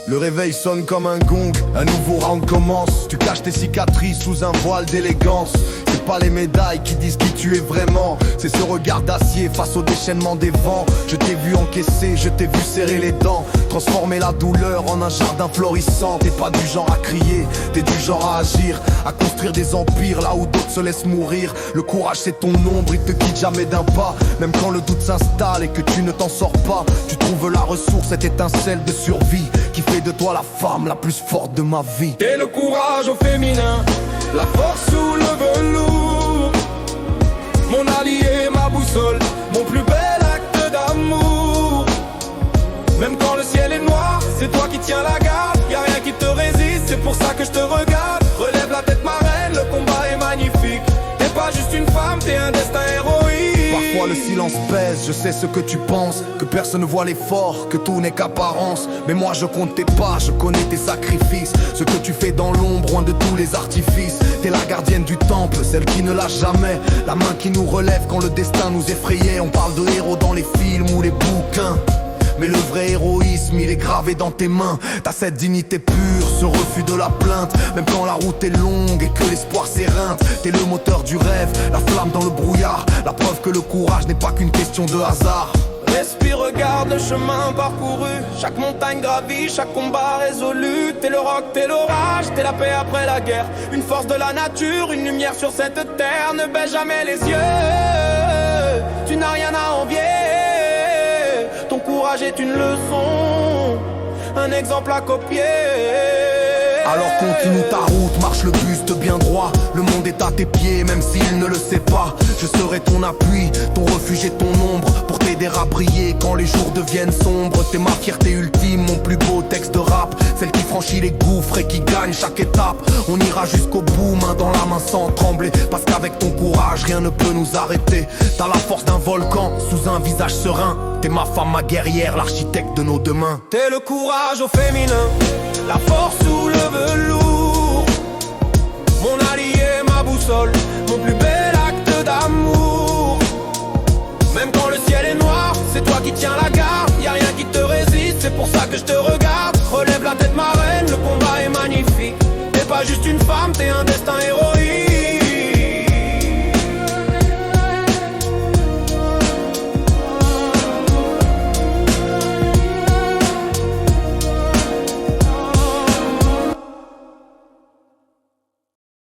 Le réveil sonne comme un gong, un nouveau round commence. Tu caches tes cicatrices sous un voile d'élégance. C'est pas les médailles qui disent qui tu es vraiment, c'est ce regard d'acier face au déchaînement des vents. Je t'ai vu encaisser, je t'ai vu serrer les dents, transformer la douleur en un jardin florissant. T'es pas du genre à crier, t'es du genre à agir, à construire des empires là où d'autres se laissent mourir. Le courage c'est ton ombre, il te quitte jamais d'un pas. Même quand le doute s'installe et que tu ne t'en sors pas, tu trouves la ressource, cette étincelle de survie qui fait de toi la femme la plus forte de ma vie. T'es le courage au féminin, la force sous le velours, mon allié, ma boussole, mon plus bel acte d'amour. Même quand le ciel est noir, c'est toi qui tiens la garde. Y'a rien qui te résiste, c'est pour ça que je te regarde. Relève la tête ma reine, le combat est magnifique. T'es pas juste une femme, t'es un destin héroïque. Parfois le silence pèse, je sais ce que tu penses, que personne ne voit l'effort, que tout n'est qu'apparence. Mais moi je compte tes pas, je connais tes sacrifices, ce que tu fais dans l'ombre, loin de tous les artifices. T'es la gardienne du temple, celle qui ne lâche jamais, la main qui nous relève quand le destin nous effrayait. On parle de héros dans les films ou les bouquins, mais le vrai héroïsme, il est gravé dans tes mains. T'as cette dignité pure, ce refus de la plainte. Même quand la route est longue et que l'espoir s'éreinte, t'es le moteur du rêve, la flamme dans le brouillard, la preuve que le courage n'est pas qu'une question de hasard. Respire, regarde le chemin parcouru, chaque montagne gravie, chaque combat résolu. T'es le roc, t'es l'orage, t'es la paix après la guerre, une force de la nature, une lumière sur cette terre. Ne baisse jamais les yeux, tu n'as rien à envier. Ton courage est une leçon, un exemple à copier. Alors continue ta route, marche le buste bien droit. Le monde est à tes pieds, même s'il ne le sait pas. Je serai ton appui, ton refuge et ton ombre, pour t'aider à briller quand les jours deviennent sombres. T'es ma fierté ultime, mon plus beau texte de rap, celle qui franchit les gouffres et qui gagne chaque étape. On ira jusqu'au bout, main dans la main sans trembler, parce qu'avec ton courage, rien ne peut nous arrêter. T'as la force d'un volcan, sous un visage serein. T'es ma femme, ma guerrière, l'architecte de nos demain. T'es le courage au féminin, la force sous le velours, mon allié, ma boussole, mon plus bel acte d'amour. Même quand le ciel est noir, c'est toi qui tiens la garde. Y'a rien qui te résiste, c'est pour ça que je te regarde.